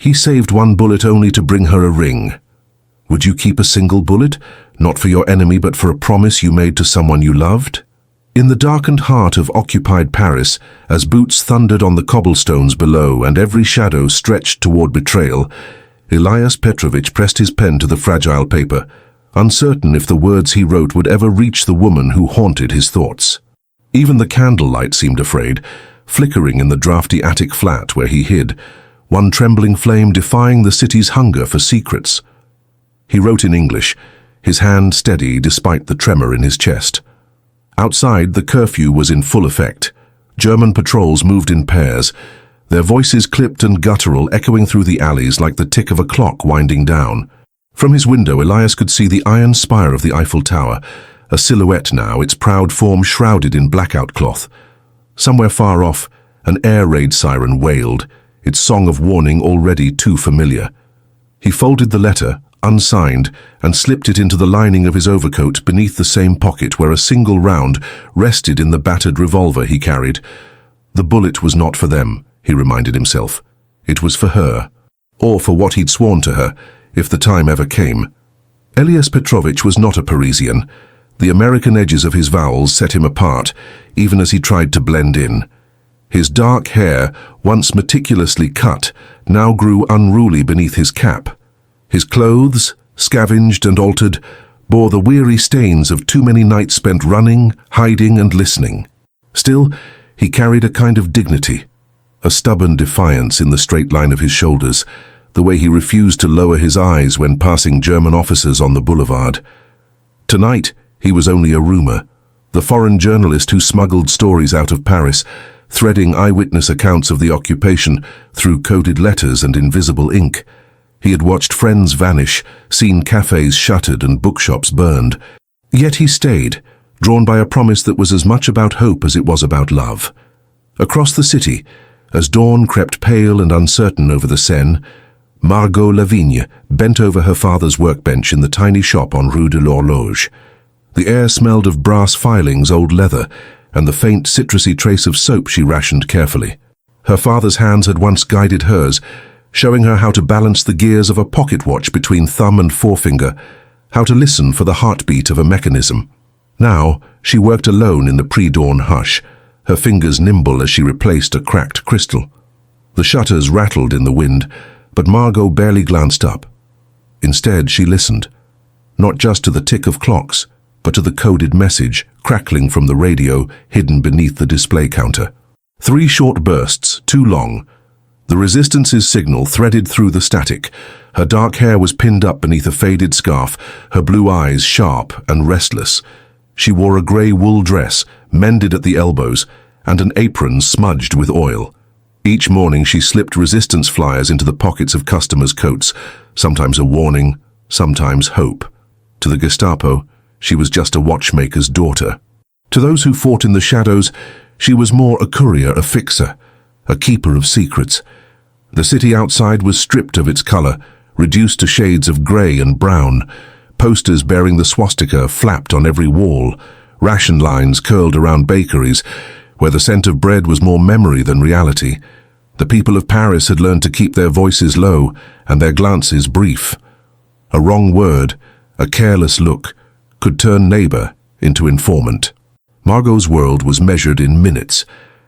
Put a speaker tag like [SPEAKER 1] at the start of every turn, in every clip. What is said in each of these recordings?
[SPEAKER 1] He saved one bullet only to bring her a ring. Would you keep a single bullet, not for your enemy but for a promise you made to someone you loved? In the darkened heart of occupied Paris, as boots thundered on the cobblestones below and every shadow stretched toward betrayal, Elias Petrovic pressed his pen to the fragile paper, uncertain if the words he wrote would ever reach the woman who haunted his thoughts. Even the candlelight seemed afraid, flickering in the drafty attic flat where he hid, one trembling flame defying the city's hunger for secrets. He wrote in English, his hand steady despite the tremor in his chest. Outside, the curfew was in full effect. German patrols moved in pairs, their voices clipped and guttural echoing through the alleys like the tick of a clock winding down. From his window, Elias could see the iron spire of the Eiffel Tower, a silhouette now, its proud form shrouded in blackout cloth. Somewhere far off, an air raid siren wailed, its song of warning already too familiar. He folded the letter, unsigned, and slipped it into the lining of his overcoat beneath the same pocket where a single round rested in the battered revolver he carried. The bullet was not for them, he reminded himself. It was for her, or for what he'd sworn to her, if the time ever came. Elias Petrovic was not a Parisian. The American edges of his vowels set him apart, even as he tried to blend in. His dark hair, once meticulously cut, now grew unruly beneath his cap. His clothes, scavenged and altered, bore the weary stains of too many nights spent running, hiding and listening. Still, he carried a kind of dignity, a stubborn defiance in the straight line of his shoulders, the way he refused to lower his eyes when passing German officers on the boulevard. Tonight, he was only a rumor, the foreign journalist who smuggled stories out of Paris, threading eyewitness accounts of the occupation through coded letters and invisible ink. He had watched friends vanish, seen cafes shuttered and bookshops burned. Yet he stayed, drawn by a promise that was as much about hope as it was about love. Across the city, as dawn crept pale and uncertain over the Seine, Margaux bent over her father's workbench in the tiny shop on Rue de l'Horloge. The air smelled of brass filings, old leather, and the faint citrusy trace of soap she rationed carefully. Her father's hands had once guided hers, showing her how to balance the gears of a pocket watch between thumb and forefinger, how to listen for the heartbeat of a mechanism. Now, she worked alone in the pre-dawn hush, her fingers nimble as she replaced a cracked crystal. The shutters rattled in the wind, but Margaux barely glanced up. Instead, she listened, not just to the tick of clocks, but to the coded message crackling from the radio hidden beneath the display counter. 3 short bursts, too long. The Resistance's signal threaded through the static. Her dark hair was pinned up beneath a faded scarf, her blue eyes sharp and restless. She wore a grey wool dress, mended at the elbows, and an apron smudged with oil. Each morning she slipped resistance flyers into the pockets of customers' coats, sometimes a warning, sometimes hope. To the Gestapo, she was just a watchmaker's daughter. To those who fought in the shadows, she was more a courier, a fixer, a keeper of secrets. The city outside was stripped of its color, reduced to shades of gray and brown. Posters bearing the swastika flapped on every wall. Ration lines curled around bakeries, where the scent of bread was more memory than reality. The people of Paris had learned to keep their voices low and their glances brief. A wrong word, a careless look, could turn neighbor into informant. Margaux's world was measured in minutes,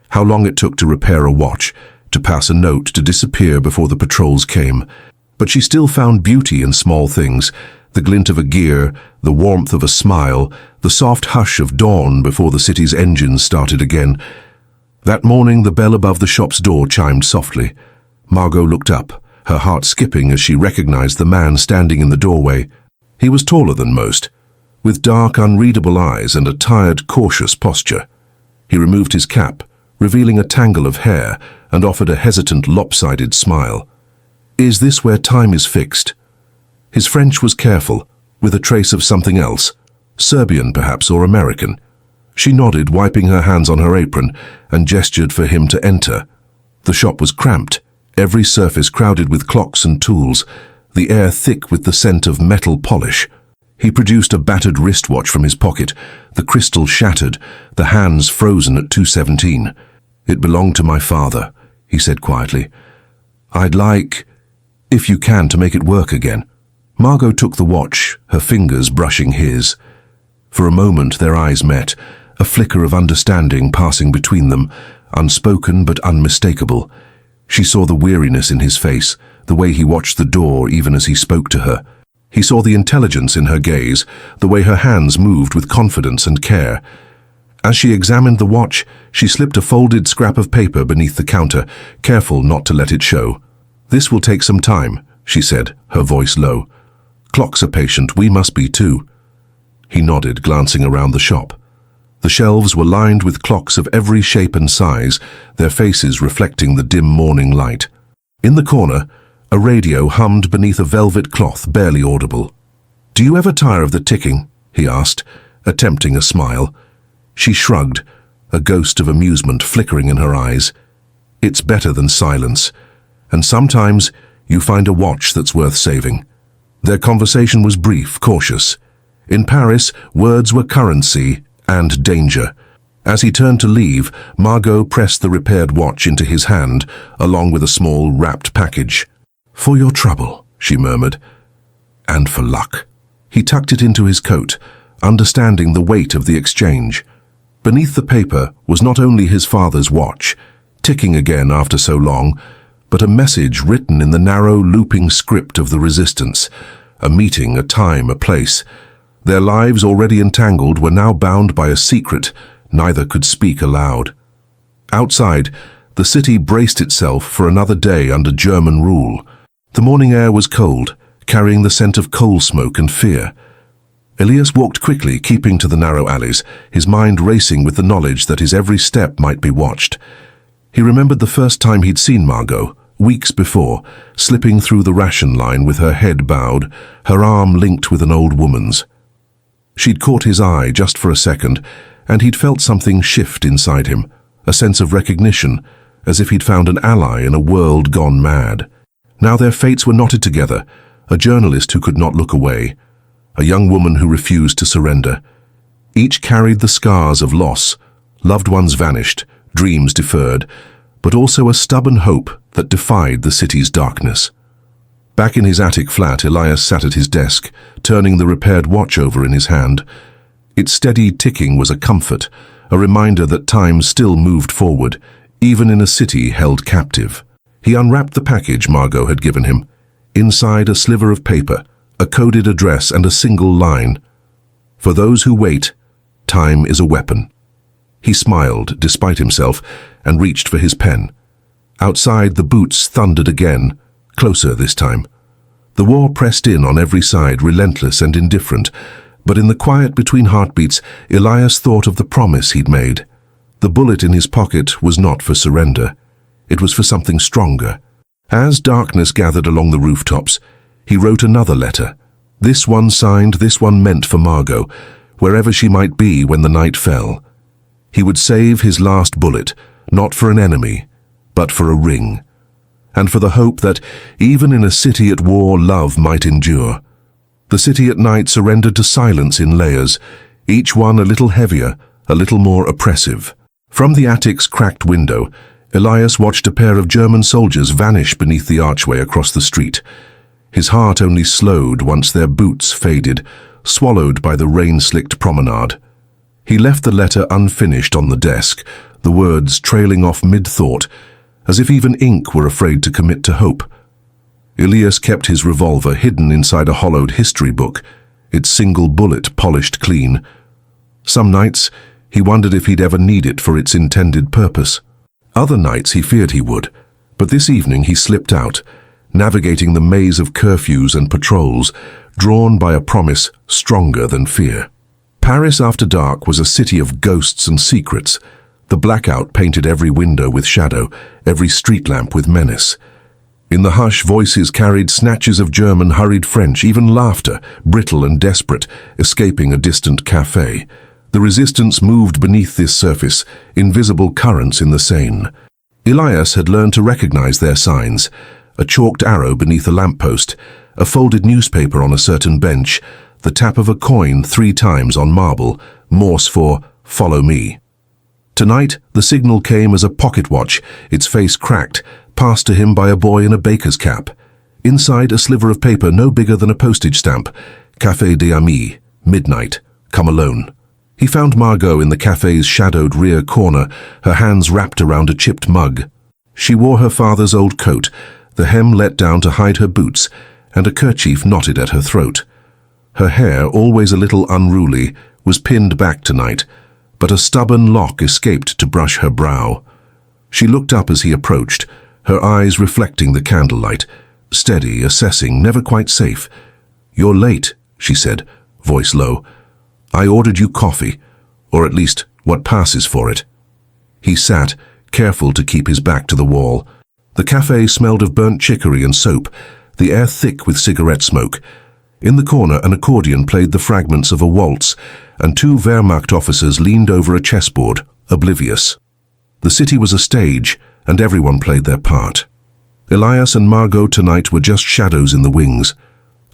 [SPEAKER 1] how long it took to repair a watch, to pass a note, to disappear before the patrols came. But she still found beauty in small things, the glint of a gear, the warmth of a smile, the soft hush of dawn before the city's engines started again. That morning the bell above the shop's door chimed softly. Margaux looked up, her heart skipping as she recognized the man standing in the doorway. He was taller than most, with dark, unreadable eyes and a tired, cautious posture. He removed his cap, revealing a tangle of hair, and offered a hesitant, lopsided smile. "Is this where time is fixed?" His French was careful, with a trace of something else, Serbian perhaps, or American. She nodded, wiping her hands on her apron, and gestured for him to enter. The shop was cramped, every surface crowded with clocks and tools, the air thick with the scent of metal polish. He produced a battered wristwatch from his pocket, the crystal shattered, the hands frozen at 2:17. "It belonged to my father," he said quietly. "I'd like..." if you can, to make it work again." Margaux took the watch, her fingers brushing his. For a moment their eyes met, a flicker of understanding passing between them, unspoken but unmistakable. She saw the weariness in his face, the way he watched the door even as he spoke to her. He saw the intelligence in her gaze, the way her hands moved with confidence and care. As she examined the watch, she slipped a folded scrap of paper beneath the counter, careful not to let it show. "This will take some time," she said, her voice low. "Clocks are patient, we must be too." He nodded, glancing around the shop. The shelves were lined with clocks of every shape and size, their faces reflecting the dim morning light. In the corner, a radio hummed beneath a velvet cloth, barely audible. "Do you ever tire of the ticking?" he asked, attempting a smile. She shrugged, a ghost of amusement flickering in her eyes. "It's better than silence. And sometimes you find a watch that's worth saving." Their conversation was brief, cautious. In Paris, words were currency and danger. As he turned to leave, Margaux pressed the repaired watch into his hand, along with a small, wrapped package. "For your trouble," she murmured. "And for luck." He tucked it into his coat, understanding the weight of the exchange. Beneath the paper was not only his father's watch, ticking again after so long, but a message written in the narrow, looping script of the resistance. A meeting, a time, a place. Their lives, already entangled, were now bound by a secret neither could speak aloud. Outside, the city braced itself for another day under German rule. The morning air was cold, carrying the scent of coal smoke and fear. Elias walked quickly, keeping to the narrow alleys, his mind racing with the knowledge that his every step might be watched. He remembered the first time he'd seen Margaux, weeks before, slipping through the ration line with her head bowed, her arm linked with an old woman's. She'd caught his eye just for a second, and he'd felt something shift inside him, a sense of recognition, as if he'd found an ally in a world gone mad. Now their fates were knotted together, a journalist who could not look away, a young woman who refused to surrender. Each carried the scars of loss, loved ones vanished, dreams deferred, but also a stubborn hope that defied the city's darkness. Back in his attic flat, Elias sat at his desk, turning the repaired watch over in his hand. Its steady ticking was a comfort, a reminder that time still moved forward, even in a city held captive. He unwrapped the package Margaux had given him. Inside, a sliver of paper, a coded address and a single line. "For those who wait, time is a weapon." He smiled, despite himself, and reached for his pen. Outside, the boots thundered again, closer this time. The war pressed in on every side, relentless and indifferent, but in the quiet between heartbeats, Elias thought of the promise he'd made. The bullet in his pocket was not for surrender. It was for something stronger. As darkness gathered along the rooftops, he wrote another letter. This one signed, this one meant for Margaux, wherever she might be when the night fell. He would save his last bullet, not for an enemy, but for a ring, and for the hope that, even in a city at war, love might endure. The city at night surrendered to silence in layers, each one a little heavier, a little more oppressive. From the attic's cracked window, Elias watched a pair of German soldiers vanish beneath the archway across the street. His heart only slowed once their boots faded, swallowed by the rain-slicked promenade. He left the letter unfinished on the desk, the words trailing off mid-thought, as if even ink were afraid to commit to hope. Elias kept his revolver hidden inside a hollowed history book, its single bullet polished clean. Some nights, he wondered if he'd ever need it for its intended purpose. Other nights he feared he would, but this evening he slipped out, navigating the maze of curfews and patrols, drawn by a promise stronger than fear. Paris after dark was a city of ghosts and secrets. The blackout painted every window with shadow, every street lamp with menace. In the hush, voices carried snatches of German, hurried French, even laughter, brittle and desperate, escaping a distant café. The resistance moved beneath this surface, invisible currents in the Seine. Elias had learned to recognize their signs: a chalked arrow beneath a lamppost, a folded newspaper on a certain bench, the tap of a coin 3 times on marble, Morse for "Follow me." Tonight, the signal came as a pocket watch, its face cracked, passed to him by a boy in a baker's cap. Inside, a sliver of paper no bigger than a postage stamp. Café des Amis, midnight, come alone. He found Margaux in the cafe's shadowed rear corner, her hands wrapped around a chipped mug. She wore her father's old coat, the hem let down to hide her boots, and a kerchief knotted at her throat. Her hair, always a little unruly, was pinned back tonight, but a stubborn lock escaped to brush her brow. She looked up as he approached, her eyes reflecting the candlelight, steady, assessing, never quite safe. "You're late," she said, voice low. "I ordered you coffee, or at least what passes for it." He sat, careful to keep his back to the wall. The cafe smelled of burnt chicory and soap, the air thick with cigarette smoke. In the corner, an accordion played the fragments of a waltz, and two Wehrmacht officers leaned over a chessboard, oblivious. The city was a stage, and everyone played their part. Elias and Margaux tonight were just shadows in the wings.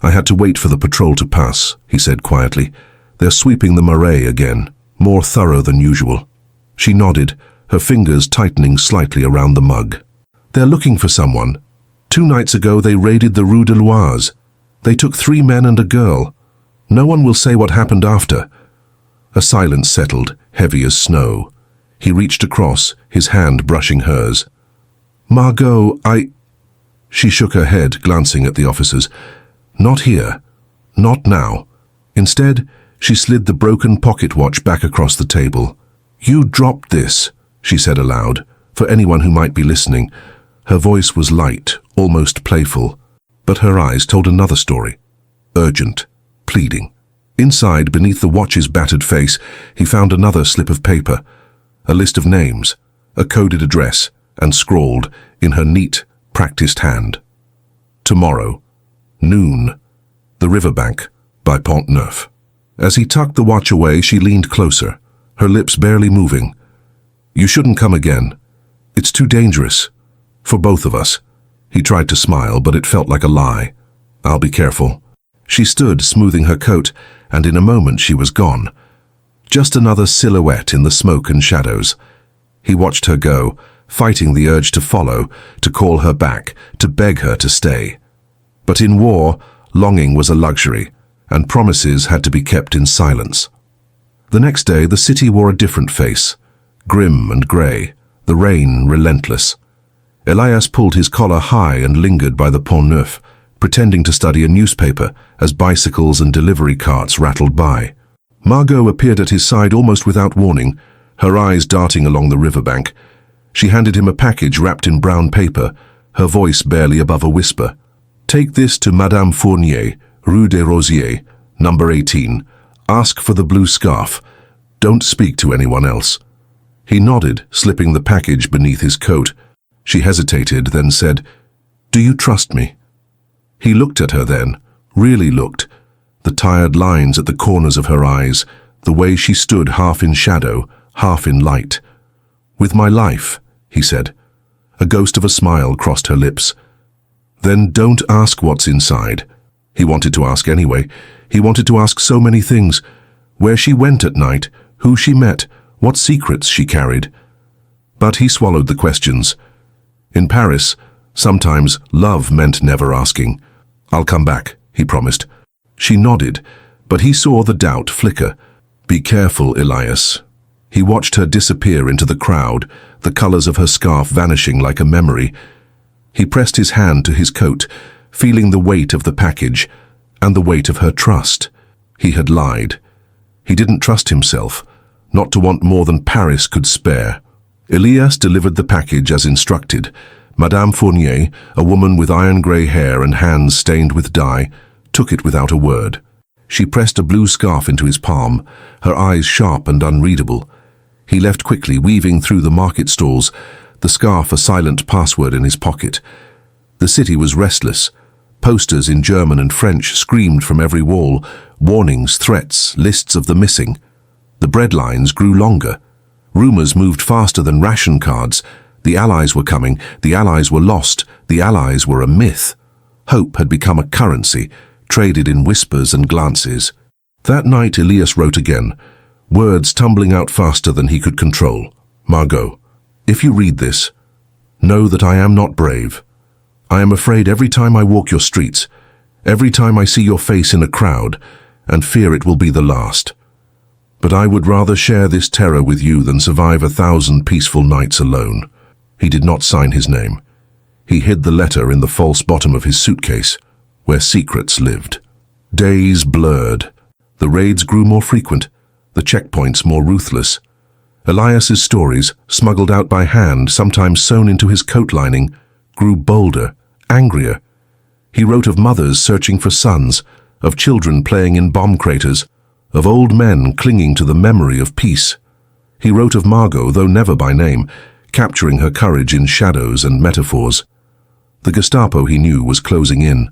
[SPEAKER 1] "I had to wait for the patrol to pass," he said quietly. "They're sweeping the Marais again, more thorough than usual." She nodded, her fingers tightening slightly around the mug. "They're looking for someone. 2 nights ago they raided the Rue de Loise. They took 3 men and a girl. No one will say what happened after." A silence settled, heavy as snow. He reached across, his hand brushing hers. "Margaux, She shook her head, glancing at the officers. "Not here. Not now." Instead, she slid the broken pocket watch back across the table. "You dropped this," she said aloud, for anyone who might be listening. Her voice was light, almost playful, but her eyes told another story. Urgent, pleading. Inside, beneath the watch's battered face, he found another slip of paper, a list of names, a coded address, and scrawled, in her neat, practiced hand. "Tomorrow, noon, the riverbank, by Pont-Neuf." As he tucked the watch away, she leaned closer, her lips barely moving. "You shouldn't come again. It's too dangerous. For both of us." He tried to smile, but it felt like a lie. "I'll be careful." She stood, smoothing her coat, and in a moment she was gone. Just another silhouette in the smoke and shadows. He watched her go, fighting the urge to follow, to call her back, to beg her to stay. But in war, longing was a luxury, and promises had to be kept in silence. The next day, the city wore a different face, grim and grey, the rain relentless. Elias pulled his collar high and lingered by the Pont-Neuf, pretending to study a newspaper as bicycles and delivery carts rattled by. Margaux appeared at his side almost without warning, her eyes darting along the riverbank. She handed him a package wrapped in brown paper, her voice barely above a whisper. "Take this to Madame Fournier, Rue des Rosiers, number 18. Ask for the blue scarf. Don't speak to anyone else." He nodded, slipping the package beneath his coat. She hesitated, then said, "Do you trust me?" He looked at her then, really looked, the tired lines at the corners of her eyes, the way she stood half in shadow, half in light. "With my life," he said. A ghost of a smile crossed her lips. "Then don't ask what's inside." He wanted to ask anyway. He wanted to ask so many things. Where she went at night, who she met, what secrets she carried. But he swallowed the questions. In Paris, sometimes love meant never asking. "I'll come back," he promised. She nodded, but he saw the doubt flicker. "Be careful, Elias." He watched her disappear into the crowd, the colors of her scarf vanishing like a memory. He pressed his hand to his coat, feeling the weight of the package and the weight of her trust. He had lied. He didn't trust himself, not to want more than Paris could spare. Elias delivered the package as instructed. Madame Fournier, a woman with iron-grey hair and hands stained with dye, took it without a word. She pressed a blue scarf into his palm, her eyes sharp and unreadable. He left quickly, weaving through the market stalls, the scarf a silent password in his pocket. The city was restless. Posters in German and French screamed from every wall, warnings, threats, lists of the missing. The bread lines grew longer. Rumors moved faster than ration cards. The Allies were coming, the Allies were lost, the Allies were a myth. Hope had become a currency, traded in whispers and glances. That night Elias wrote again, words tumbling out faster than he could control. "Margaux, if you read this, know that I am not brave. I am afraid every time I walk your streets, every time I see your face in a crowd, and fear it will be the last. But I would rather share this terror with you than survive 1,000 peaceful nights alone." He did not sign his name. He hid the letter in the false bottom of his suitcase, where secrets lived. Days blurred. The raids grew more frequent, the checkpoints more ruthless. Elias's stories, smuggled out by hand, sometimes sewn into his coat lining, grew bolder, angrier. He wrote of mothers searching for sons, of children playing in bomb craters, of old men clinging to the memory of peace. He wrote of Margaux, though never by name, capturing her courage in shadows and metaphors. The Gestapo, he knew, was closing in.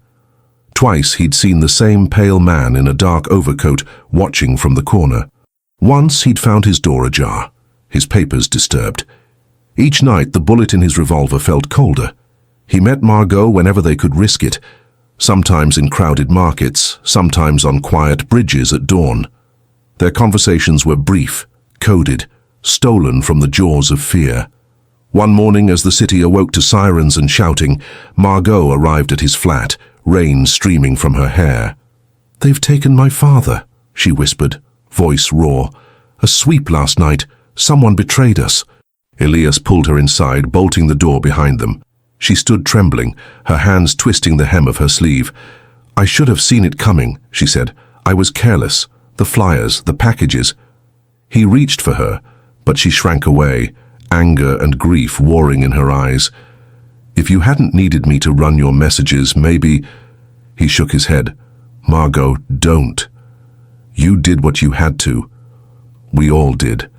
[SPEAKER 1] Twice he'd seen the same pale man in a dark overcoat watching from the corner. Once he'd found his door ajar, his papers disturbed. Each night the bullet in his revolver felt colder. He met Margaux whenever they could risk it, sometimes in crowded markets, sometimes on quiet bridges at dawn. Their conversations were brief, coded, stolen from the jaws of fear. One morning, as the city awoke to sirens and shouting, Margaux arrived at his flat, rain streaming from her hair. "They've taken my father," she whispered, voice raw. "A sweep last night. Someone betrayed us." Elias pulled her inside, bolting the door behind them. She stood trembling, her hands twisting the hem of her sleeve. "I should have seen it coming," she said. "I was careless. The flyers, the packages." He reached for her, but she shrank away, anger and grief warring in her eyes. "If you hadn't needed me to run your messages, maybe—" He shook his head. "Margaux, don't. You did what you had to. We all did."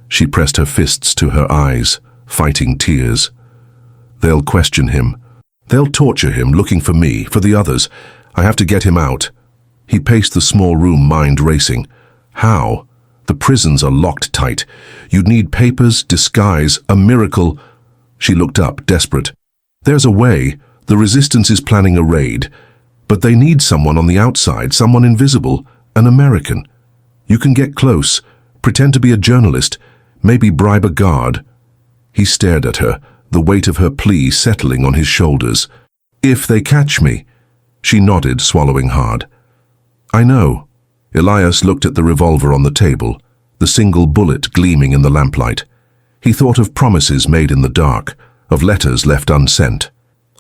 [SPEAKER 1] She pressed her fists to her eyes, fighting tears. "They'll question him. They'll torture him, looking for me, for the others. I have to get him out." He paced the small room, mind racing. "How? The prisons are locked tight. You'd need papers, disguise, a miracle." She looked up, desperate. "There's a way. The resistance is planning a raid. But they need someone on the outside, someone invisible, an American. You can get close, pretend to be a journalist, maybe bribe a guard." He stared at her, the weight of her plea settling on his shoulders. "If they catch me." She nodded, swallowing hard. "I know." Elias looked at the revolver on the table, the single bullet gleaming in the lamplight. He thought of promises made in the dark, of letters left unsent.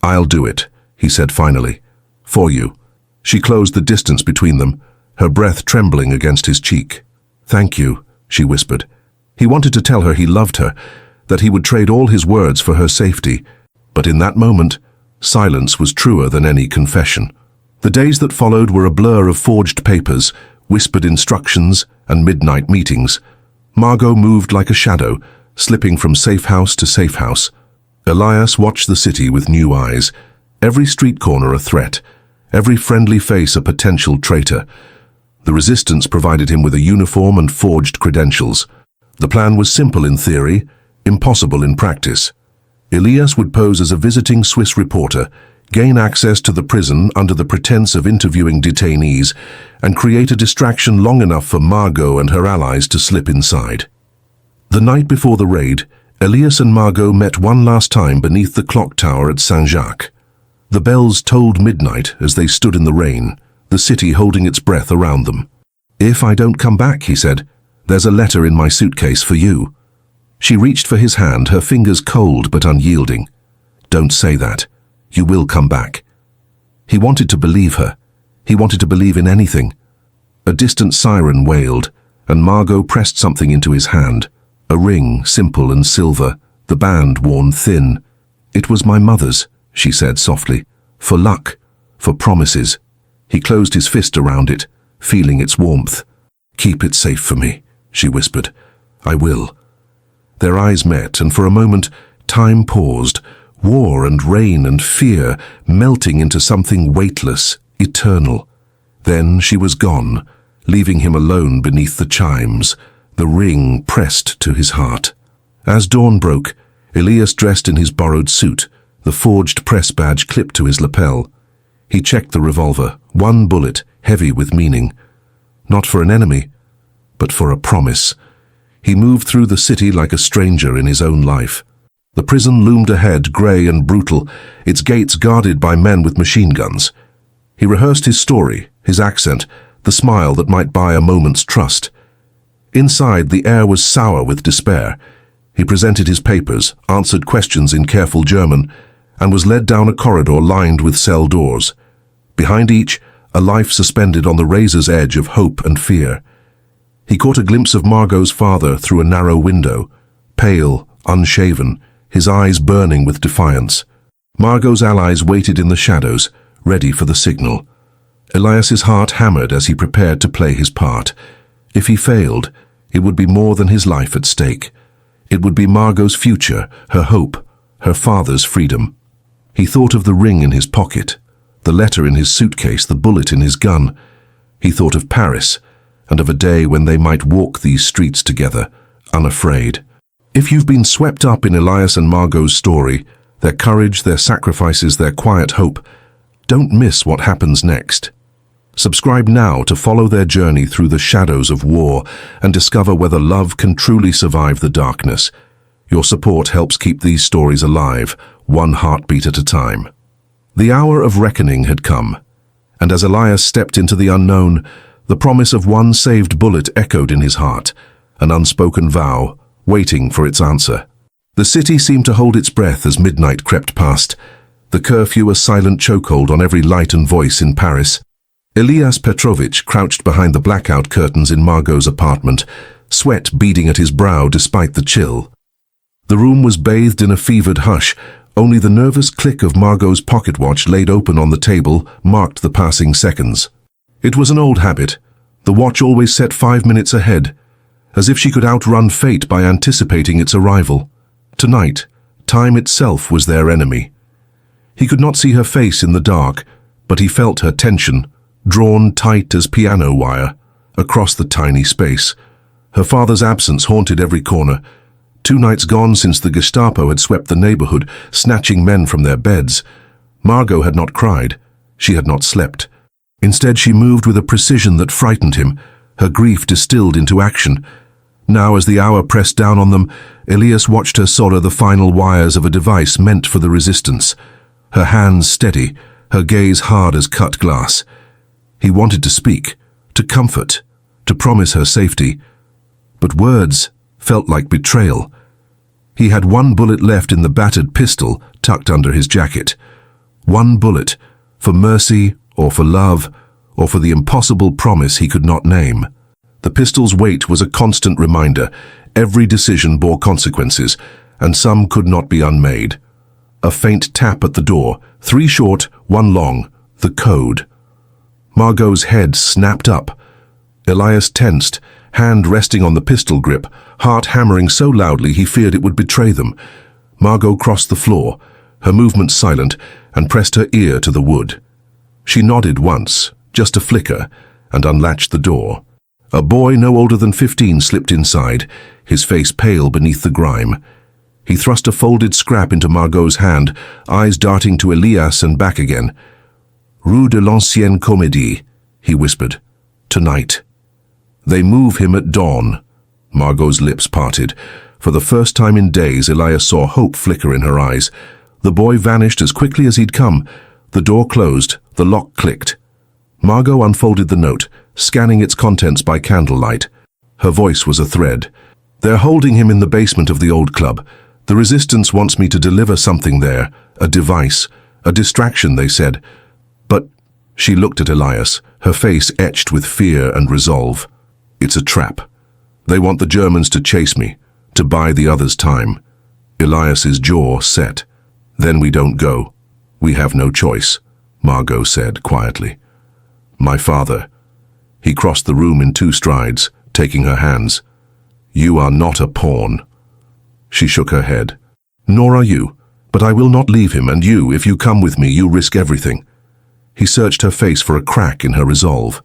[SPEAKER 1] "I'll do it," he said finally. "For you." She closed the distance between them, her breath trembling against his cheek. "Thank you," she whispered. He wanted to tell her he loved her, that he would trade all his words for her safety. But in that moment, silence was truer than any confession. The days that followed were a blur of forged papers, whispered instructions, and midnight meetings. Margaux moved like a shadow, slipping from safe house to safe house. Elias watched the city with new eyes, every street corner a threat, every friendly face a potential traitor. The resistance provided him with a uniform and forged credentials. The plan was simple in theory, impossible in practice. Elias would pose as a visiting Swiss reporter, gain access to the prison under the pretense of interviewing detainees, and create a distraction long enough for Margaux and her allies to slip inside. The night before the raid, Elias and Margaux met one last time beneath the clock tower at Saint-Jacques. The bells tolled midnight as they stood in the rain, the city holding its breath around them. "If I don't come back," he said, "there's a letter in my suitcase for you." She reached for his hand, her fingers cold but unyielding. "Don't say that. You will come back." He wanted to believe her. He wanted to believe in anything. A distant siren wailed, and Margaux pressed something into his hand. A ring, simple and silver, the band worn thin. "It was my mother's," she said softly. "For luck, for promises." He closed his fist around it, feeling its warmth. "Keep it safe for me," she whispered. "I will." Their eyes met, and for a moment, time paused, war and rain and fear melting into something weightless, eternal. Then she was gone, leaving him alone beneath the chimes, the ring pressed to his heart. As dawn broke, Elias dressed in his borrowed suit, the forged press badge clipped to his lapel. He checked the revolver, one bullet, heavy with meaning. Not for an enemy, but for a promise. He moved through the city like a stranger in his own life. The prison loomed ahead, grey and brutal, its gates guarded by men with machine guns. He rehearsed his story, his accent, the smile that might buy a moment's trust. Inside, the air was sour with despair. He presented his papers, answered questions in careful German, and was led down a corridor lined with cell doors. Behind each, a life suspended on the razor's edge of hope and fear. He caught a glimpse of Margaux's father through a narrow window, pale, unshaven, his eyes burning with defiance. Margaux's allies waited in the shadows, ready for the signal. Elias's heart hammered as he prepared to play his part. If he failed, it would be more than his life at stake. It would be Margaux's future, her hope, her father's freedom. He thought of the ring in his pocket, the letter in his suitcase, the bullet in his gun. He thought of Paris, and of a day when they might walk these streets together, unafraid. If you've been swept up in Elias and Margaux's story, their courage, their sacrifices, their quiet hope, don't miss what happens next. Subscribe now to follow their journey through the shadows of war and discover whether love can truly survive the darkness. Your support helps keep these stories alive, one heartbeat at a time. The hour of reckoning had come, and as Elias stepped into the unknown, the promise of one saved bullet echoed in his heart, an unspoken vow, waiting for its answer. The city seemed to hold its breath as midnight crept past, the curfew a silent chokehold on every light and voice in Paris. Elias Petrovic crouched behind the blackout curtains in Margaux's apartment, sweat beading at his brow despite the chill. The room was bathed in a fevered hush. Only the nervous click of Margaux's pocket watch laid open on the table marked the passing seconds. It was an old habit. The watch always set 5 minutes ahead, as if she could outrun fate by anticipating its arrival. Tonight, time itself was their enemy. He could not see her face in the dark, but he felt her tension, drawn tight as piano wire, across the tiny space. Her father's absence haunted every corner. 2 nights gone since the Gestapo had swept the neighborhood, snatching men from their beds. Margaux had not cried. She had not slept. Instead, she moved with a precision that frightened him, her grief distilled into action. Now, as the hour pressed down on them, Elias watched her solder the final wires of a device meant for the resistance. Her hands steady, her gaze hard as cut glass. He wanted to speak, to comfort, to promise her safety. But words felt like betrayal. He had 1 bullet left in the battered pistol tucked under his jacket. 1 bullet, for mercy or for love or for the impossible promise he could not name. The pistol's weight was a constant reminder. Every decision bore consequences, and some could not be unmade. A faint tap at the door, 3 short, 1 long, the code. Margaux's head snapped up. Elias tensed, hand resting on the pistol grip, heart hammering so loudly he feared it would betray them. Margaux crossed the floor, her movements silent, and pressed her ear to the wood. She nodded once, just a flicker, and unlatched the door. A boy no older than 15 slipped inside, his face pale beneath the grime. He thrust a folded scrap into Margaux's hand, eyes darting to Elias and back again. "Rue de l'Ancienne Comédie," he whispered. "Tonight." "They move him at dawn." Margaux's lips parted. For the first time in days, Elias saw hope flicker in her eyes. The boy vanished as quickly as he'd come. The door closed, the lock clicked. Margaux unfolded the note, scanning its contents by candlelight. Her voice was a thread. "They're holding him in the basement of the old club. The resistance wants me to deliver something there, a device, a distraction, they said. But," she looked at Elias, her face etched with fear and resolve. "It's a trap. They want the Germans to chase me, to buy the others time." Elias's jaw set. "Then we don't go. We have no choice," Margaux said quietly. "My father." He crossed the room in 2 strides, taking her hands. "You are not a pawn." She shook her head. "Nor are you. But I will not leave him, and you, if you come with me, you risk everything." He searched her face for a crack in her resolve.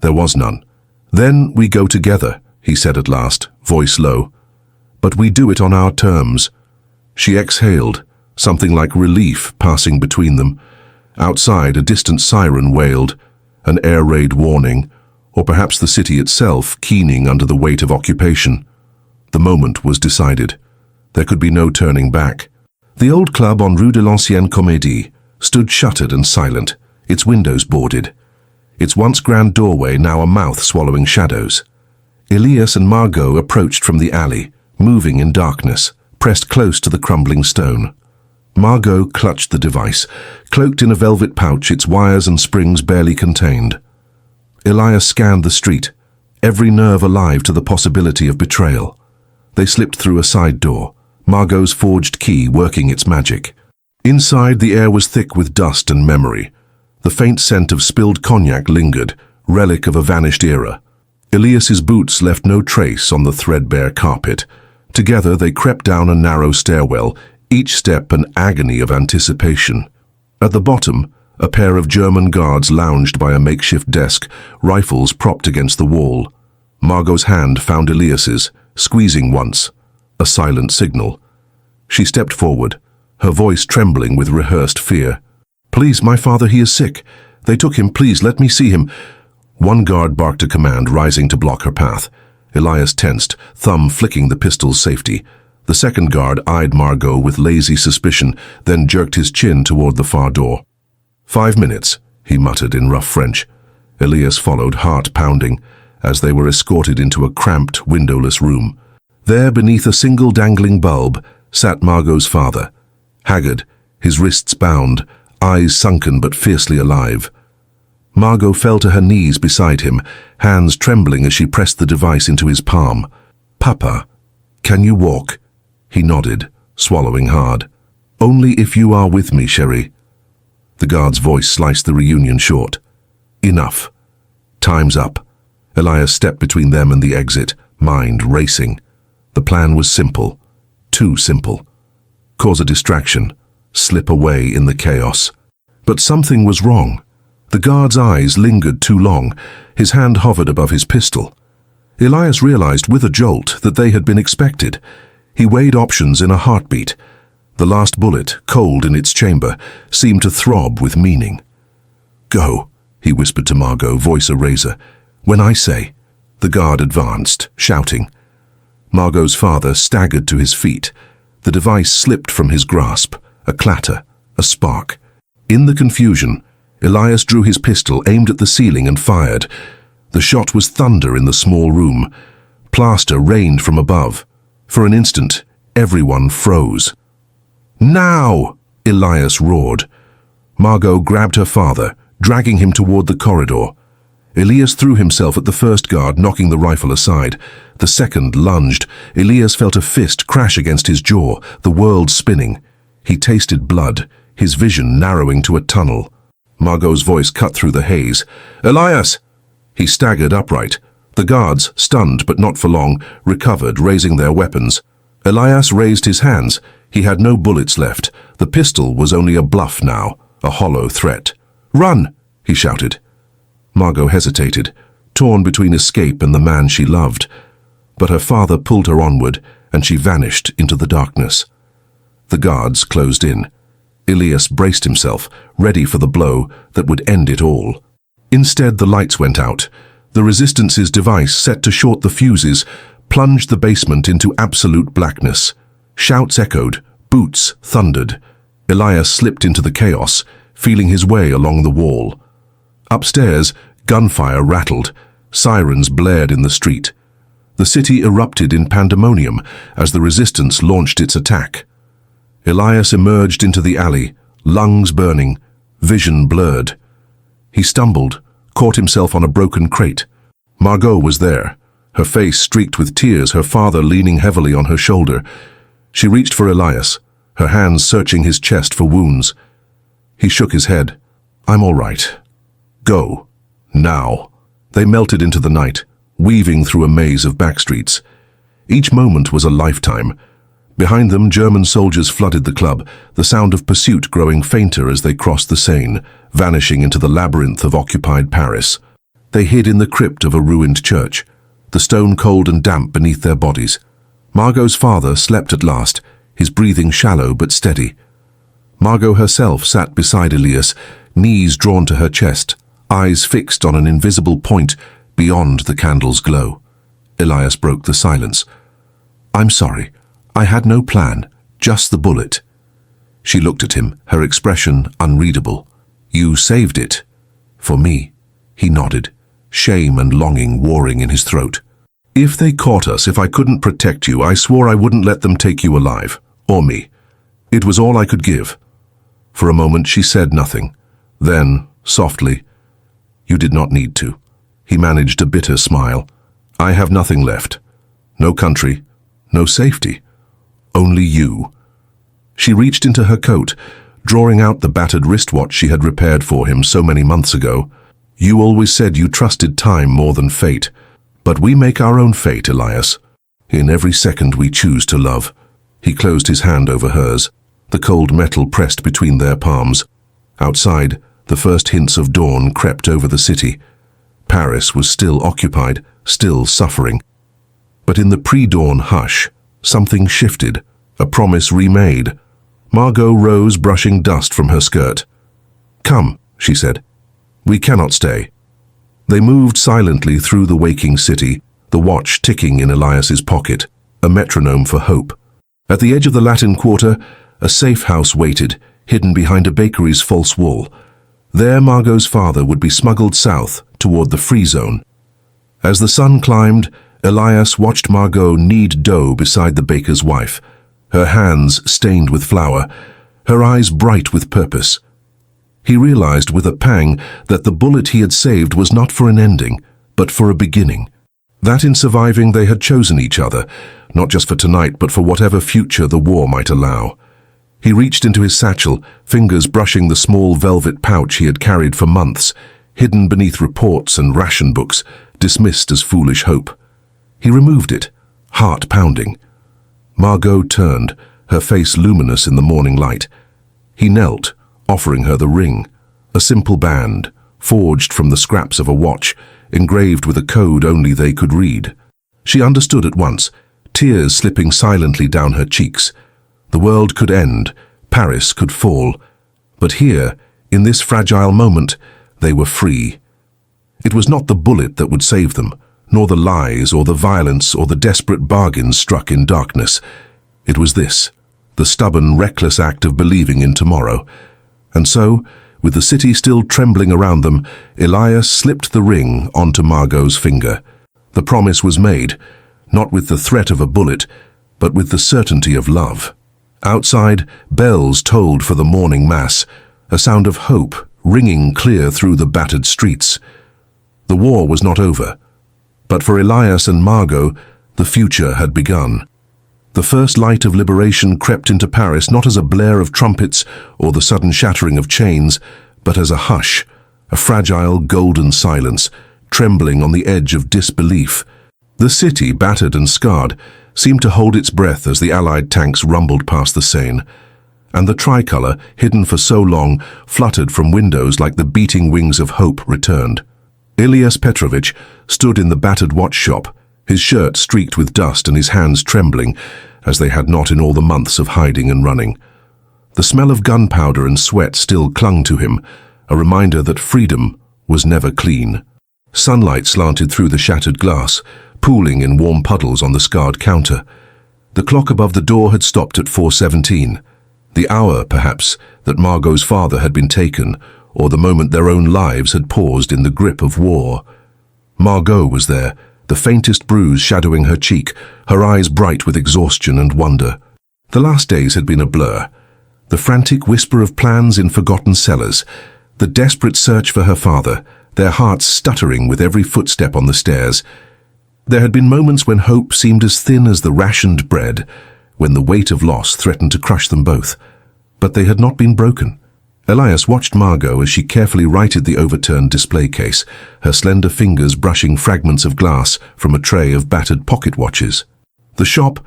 [SPEAKER 1] There was none. "Then we go together," he said at last, voice low. "But we do it on our terms." She exhaled, something like relief passing between them. Outside, a distant siren wailed, an air raid warning, or perhaps the city itself keening under the weight of occupation. The moment was decided. There could be no turning back. The old club on Rue de l'Ancienne Comédie stood shuttered and silent, its windows boarded. Its once grand doorway now a mouth swallowing shadows. Elias and Margaux approached from the alley, moving in darkness, pressed close to the crumbling stone. Margaux clutched the device, cloaked in a velvet pouch its wires and springs barely contained. Elias scanned the street, every nerve alive to the possibility of betrayal. They slipped through a side door, Margaux's forged key working its magic. Inside, the air was thick with dust and memory. The faint scent of spilled cognac lingered, relic of a vanished era. Elias's boots left no trace on the threadbare carpet. Together they crept down a narrow stairwell, each step an agony of anticipation. At the bottom, a pair of German guards lounged by a makeshift desk, rifles propped against the wall. Margaux's hand found Elias's, squeezing once, a silent signal. She stepped forward, her voice trembling with rehearsed fear. "Please, my father, he is sick. They took him, please, let me see him." One guard barked a command, rising to block her path. Elias tensed, thumb flicking the pistol's safety. The second guard eyed Margaux with lazy suspicion, then jerked his chin toward the far door. 5 minutes, he muttered in rough French. Elias followed, heart pounding, as they were escorted into a cramped, windowless room. There, beneath a single dangling bulb, sat Margaux's father, haggard, his wrists bound, eyes sunken but fiercely alive. Margaux fell to her knees beside him, hands trembling as she pressed the device into his palm. "Papa, can you walk?" He nodded, swallowing hard. "Only if you are with me, chérie." The guard's voice sliced the reunion short. "Enough. Time's up." Elias stepped between them and the exit, mind racing. The plan was simple, too simple. Cause a distraction, slip away in the chaos. But something was wrong. The guard's eyes lingered too long. His hand hovered above his pistol. Elias realized with a jolt that they had been expected. He weighed options in a heartbeat. The last bullet, cold in its chamber, seemed to throb with meaning. "Go," he whispered to Margaux, voice a razor. "When I say." The guard advanced, shouting. Margaux's father staggered to his feet. The device slipped from his grasp, a clatter, a spark. In the confusion, Elias drew his pistol, aimed at the ceiling and fired. The shot was thunder in the small room. Plaster rained from above. For an instant, everyone froze. "Now!" Elias roared. Margaux grabbed her father, dragging him toward the corridor. Elias threw himself at the first guard, knocking the rifle aside. The second lunged. Elias felt a fist crash against his jaw, the world spinning. He tasted blood, his vision narrowing to a tunnel. Margaux's voice cut through the haze. "Elias!" He staggered upright. The guards, stunned but not for long, recovered, raising their weapons. Elias raised his hands. He had no bullets left. The pistol was only a bluff now, a hollow threat. "Run!" he shouted. Margaux hesitated, torn between escape and the man she loved. But her father pulled her onward, and she vanished into the darkness. The guards closed in. Elias braced himself, ready for the blow that would end it all. Instead, the lights went out. The Resistance's device, set to short the fuses, plunged the basement into absolute blackness. Shouts echoed, boots thundered. Elias slipped into the chaos, feeling his way along the wall. Upstairs, gunfire rattled. Sirens blared in the street. The city erupted in pandemonium as the Resistance launched its attack. Elias emerged into the alley, lungs burning, vision blurred. He stumbled, caught himself on a broken crate. Margaux was there, her face streaked with tears, her father leaning heavily on her shoulder. She reached for Elias, her hands searching his chest for wounds. He shook his head. "I'm all right. Go. Now." They melted into the night, weaving through a maze of backstreets. Each moment was a lifetime. Behind them, German soldiers flooded the club, the sound of pursuit growing fainter as they crossed the Seine, vanishing into the labyrinth of occupied Paris. They hid in the crypt of a ruined church, the stone cold and damp beneath their bodies. Margaux's father slept at last, his breathing shallow but steady. Margaux herself sat beside Elias, knees drawn to her chest, eyes fixed on an invisible point beyond the candle's glow. Elias broke the silence. "I'm sorry. I had no plan, just the bullet. She looked at him, her expression unreadable. You saved it. For me. He nodded, shame and longing warring in his throat. If they caught us, if I couldn't protect you, I swore I wouldn't let them take you alive, or me. It was all I could give. For a moment she said nothing. Then, softly, you did not need to. He managed a bitter smile. I have nothing left. No country, no safety. Only you. She reached into her coat, drawing out the battered wristwatch she had repaired for him so many months ago. You always said you trusted time more than fate. But we make our own fate, Elias. In every second we choose to love. He closed his hand over hers, the cold metal pressed between their palms. Outside, the first hints of dawn crept over the city. Paris was still occupied, still suffering. But in the pre-dawn hush, something shifted, a promise remade. Margaux rose, brushing dust from her skirt. Come, she said. We cannot stay. They moved silently through the waking city, the watch ticking in Elias's pocket, a metronome for hope. At the edge of the Latin Quarter, a safe house waited, hidden behind a bakery's false wall. There Margaux's father would be smuggled south, toward the free zone. As the sun climbed, Elias watched Margaux knead dough beside the baker's wife, her hands stained with flour, her eyes bright with purpose. He realized with a pang that the bullet he had saved was not for an ending, but for a beginning. That in surviving they had chosen each other, not just for tonight, but for whatever future the war might allow. He reached into his satchel, fingers brushing the small velvet pouch he had carried for months, hidden beneath reports and ration books, dismissed as foolish hope. He removed it, heart pounding. Margaux turned, her face luminous in the morning light. He knelt, offering her the ring, a simple band, forged from the scraps of a watch, engraved with a code only they could read. She understood at once, tears slipping silently down her cheeks. The world could end, Paris could fall, but here, in this fragile moment, they were free. It was not the bullet that would save them, nor the lies or the violence or the desperate bargains struck in darkness. It was this, the stubborn, reckless act of believing in tomorrow. And so, with the city still trembling around them, Elias slipped the ring onto Margaux's finger. The promise was made, not with the threat of a bullet, but with the certainty of love. Outside, bells tolled for the morning mass, a sound of hope ringing clear through the battered streets. The war was not over, but for Elias and Margaux, the future had begun. The first light of liberation crept into Paris not as a blare of trumpets or the sudden shattering of chains, but as a hush, a fragile golden silence, trembling on the edge of disbelief. The city, battered and scarred, seemed to hold its breath as the Allied tanks rumbled past the Seine, and the tricolour, hidden for so long, fluttered from windows like the beating wings of hope returned. Elias Petrovic stood in the battered watch shop, his shirt streaked with dust and his hands trembling, as they had not in all the months of hiding and running. The smell of gunpowder and sweat still clung to him, a reminder that freedom was never clean. Sunlight slanted through the shattered glass, pooling in warm puddles on the scarred counter. The clock above the door had stopped at 4:17, the hour, perhaps, that Margaux's father had been taken, or the moment their own lives had paused in the grip of war. Margaux was there, the faintest bruise shadowing her cheek, her eyes bright with exhaustion and wonder. The last days had been a blur. The frantic whisper of plans in forgotten cellars, the desperate search for her father, their hearts stuttering with every footstep on the stairs. There had been moments when hope seemed as thin as the rationed bread, when the weight of loss threatened to crush them both. But they had not been broken. Elias watched Margaux as she carefully righted the overturned display case, her slender fingers brushing fragments of glass from a tray of battered pocket watches. The shop,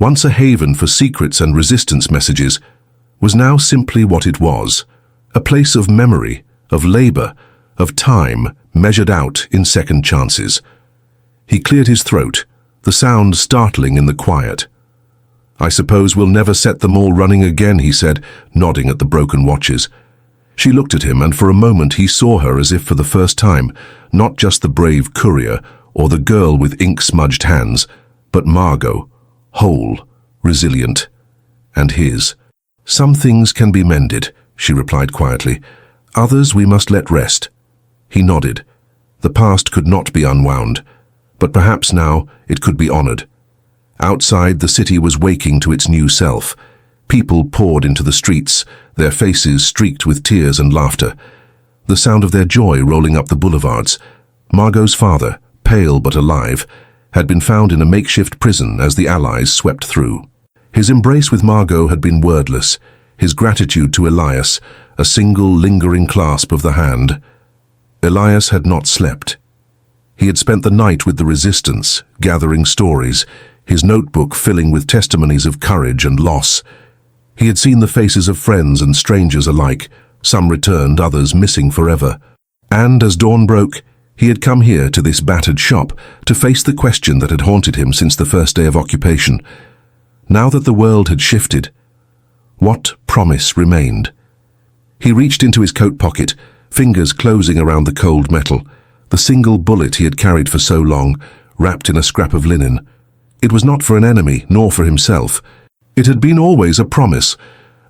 [SPEAKER 1] once a haven for secrets and resistance messages, was now simply what it was, a place of memory, of labor, of time measured out in second chances. He cleared his throat, the sound startling in the quiet. "I suppose we'll never set them all running again," he said, nodding at the broken watches. She looked at him, and for a moment he saw her as if for the first time, not just the brave courier or the girl with ink-smudged hands, but Margaux, whole, resilient, and his. "Some things can be mended," she replied quietly. "Others we must let rest." He nodded. The past could not be unwound, but perhaps now it could be honored. Outside, the city was waking to its new self. People poured into the streets, their faces streaked with tears and laughter. The sound of their joy rolling up the boulevards. Margaux's father, pale but alive, had been found in a makeshift prison as the Allies swept through. His embrace with Margaux had been wordless, his gratitude to Elias, a single lingering clasp of the hand. Elias had not slept. He had spent the night with the resistance, gathering stories, his notebook filling with testimonies of courage and loss. He had seen the faces of friends and strangers alike, some returned, others missing forever. And as dawn broke, he had come here to this battered shop to face the question that had haunted him since the first day of occupation. Now that the world had shifted, what promise remained? He reached into his coat pocket, fingers closing around the cold metal, the single bullet he had carried for so long, wrapped in a scrap of linen. It was not for an enemy, nor for himself. It had been always a promise,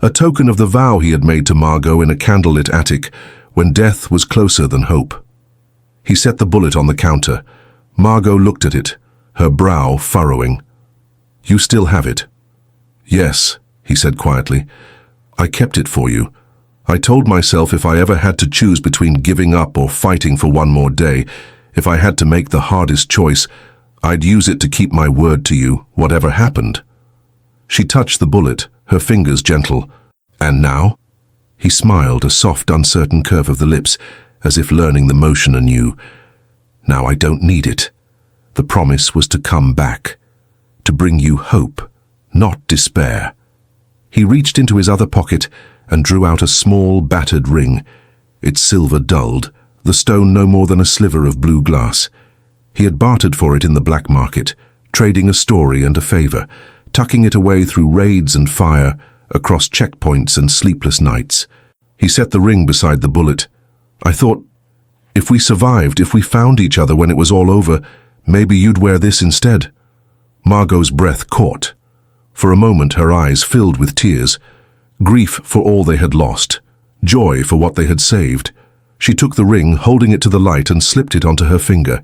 [SPEAKER 1] a token of the vow he had made to Margaux in a candlelit attic, when death was closer than hope. He set the bullet on the counter. Margaux looked at it, her brow furrowing. "You still have it?" "Yes," he said quietly. "I kept it for you. I told myself if I ever had to choose between giving up or fighting for one more day, if I had to make the hardest choice, I'd use it to keep my word to you, whatever happened." She touched the bullet, her fingers gentle. "And now?" He smiled, a soft, uncertain curve of the lips, as if learning the motion anew. "Now I don't need it." The promise was to come back, to bring you hope, not despair. He reached into his other pocket and drew out a small, battered ring, its silver dulled, the stone no more than a sliver of blue glass. He had bartered for it in the black market, trading a story and a favor, tucking it away through raids and fire, across checkpoints and sleepless nights. He set the ring beside the bullet. "I thought, if we survived, if we found each other when it was all over, maybe you'd wear this instead." Margaux's breath caught. For a moment her eyes filled with tears, grief for all they had lost, joy for what they had saved. She took the ring, holding it to the light, and slipped it onto her finger.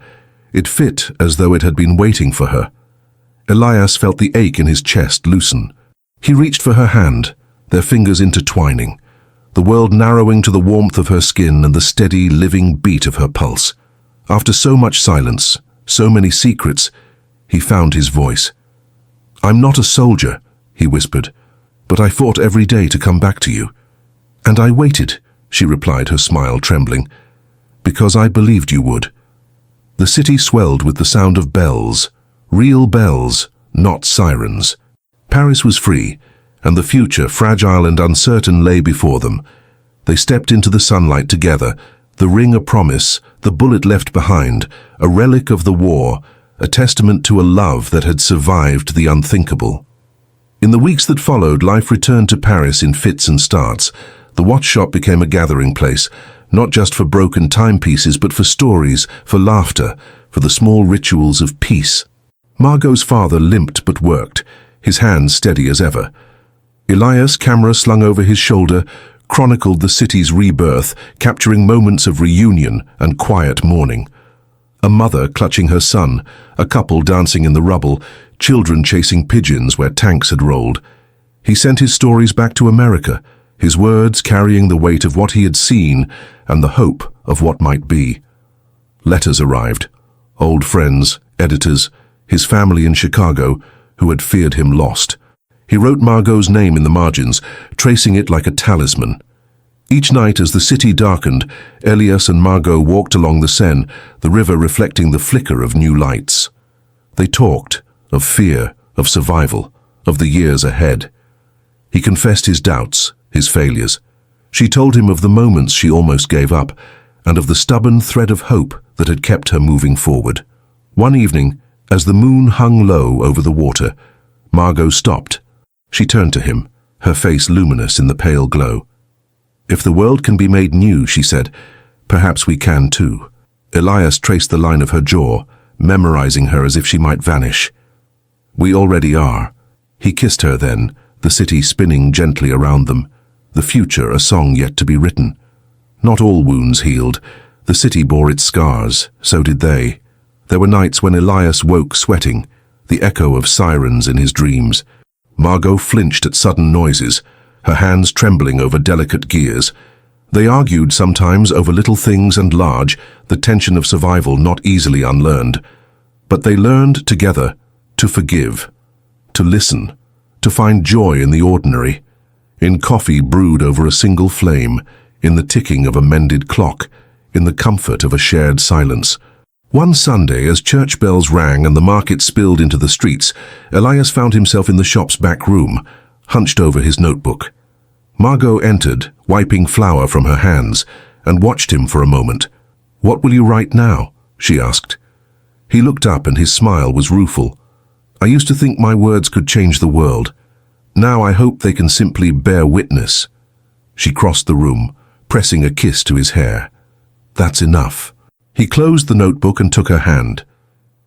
[SPEAKER 1] It fit as though it had been waiting for her. Elias felt the ache in his chest loosen. He reached for her hand, their fingers intertwining, the world narrowing to the warmth of her skin and the steady, living beat of her pulse. After so much silence, so many secrets, he found his voice. "I'm not a soldier," he whispered, "but I fought every day to come back to you." "And I waited," she replied, her smile trembling, "because I believed you would." The city swelled with the sound of bells, real bells, not sirens. Paris was free, and the future, fragile and uncertain, lay before them. They stepped into the sunlight together, the ring a promise, the bullet left behind, a relic of the war, a testament to a love that had survived the unthinkable. In the weeks that followed, life returned to Paris in fits and starts. The watch shop became a gathering place, not just for broken timepieces, but for stories, for laughter, for the small rituals of peace. Margaux's father limped but worked, his hands steady as ever. Elias, camera slung over his shoulder, chronicled the city's rebirth, capturing moments of reunion and quiet mourning. A mother clutching her son, a couple dancing in the rubble, children chasing pigeons where tanks had rolled. He sent his stories back to America, his words carrying the weight of what he had seen and the hope of what might be. Letters arrived. Old friends, editors, his family in Chicago, who had feared him lost. He wrote Margaux's name in the margins, tracing it like a talisman. Each night as the city darkened, Elias and Margaux walked along the Seine, the river reflecting the flicker of new lights. They talked of fear, of survival, of the years ahead. He confessed his doubts, his failures. She told him of the moments she almost gave up, and of the stubborn thread of hope that had kept her moving forward. One evening, as the moon hung low over the water, Margaux stopped. She turned to him, her face luminous in the pale glow. "If the world can be made new," she said, "perhaps we can too." Elias traced the line of her jaw, memorizing her as if she might vanish. "We already are." He kissed her then, the city spinning gently around them, the future a song yet to be written. Not all wounds healed. The city bore its scars, so did they. There were nights when Elias woke sweating, the echo of sirens in his dreams. Margaux flinched at sudden noises, her hands trembling over delicate gears. They argued sometimes over little things and large, the tension of survival not easily unlearned. But they learned together to forgive, to listen, to find joy in the ordinary, in coffee brewed over a single flame, in the ticking of a mended clock, in the comfort of a shared silence. One Sunday, as church bells rang and the market spilled into the streets, Elias found himself in the shop's back room, hunched over his notebook. Margaux entered, wiping flour from her hands, and watched him for a moment. "What will you write now?" she asked. He looked up and his smile was rueful. "I used to think my words could change the world. Now I hope they can simply bear witness." She crossed the room, pressing a kiss to his hair. "That's enough." He closed the notebook and took her hand.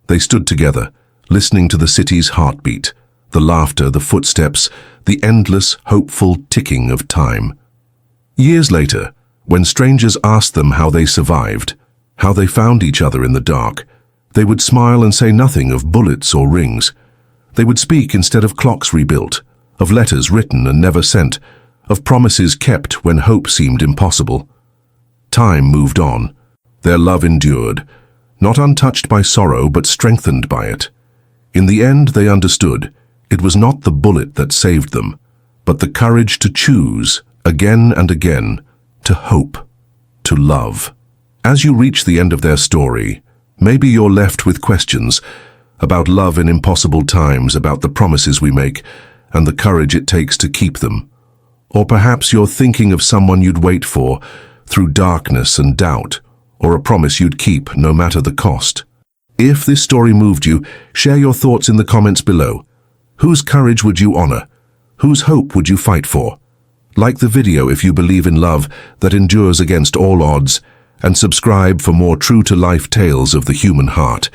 [SPEAKER 1] They stood together, listening to the city's heartbeat, the laughter, the footsteps, the endless, hopeful ticking of time. Years later, when strangers asked them how they survived, how they found each other in the dark, they would smile and say nothing of bullets or rings. They would speak instead of clocks rebuilt, of letters written and never sent, of promises kept when hope seemed impossible. Time moved on. Their love endured, not untouched by sorrow but strengthened by it. In the end they understood it was not the bullet that saved them, but the courage to choose, again and again, to hope, to love. As you reach the end of their story, maybe you're left with questions about love in impossible times, about the promises we make, and the courage it takes to keep them. Or perhaps you're thinking of someone you'd wait for through darkness and doubt, or a promise you'd keep no matter the cost. If this story moved you, share your thoughts in the comments below. Whose courage would you honor? Whose hope would you fight for? Like the video if you believe in love that endures against all odds, and subscribe for more true-to-life tales of the human heart.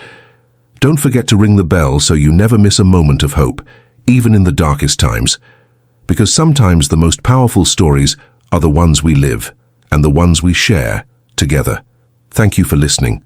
[SPEAKER 1] Don't forget to ring the bell so you never miss a moment of hope, even in the darkest times. Because sometimes the most powerful stories are the ones we live, and the ones we share together. Thank you for listening.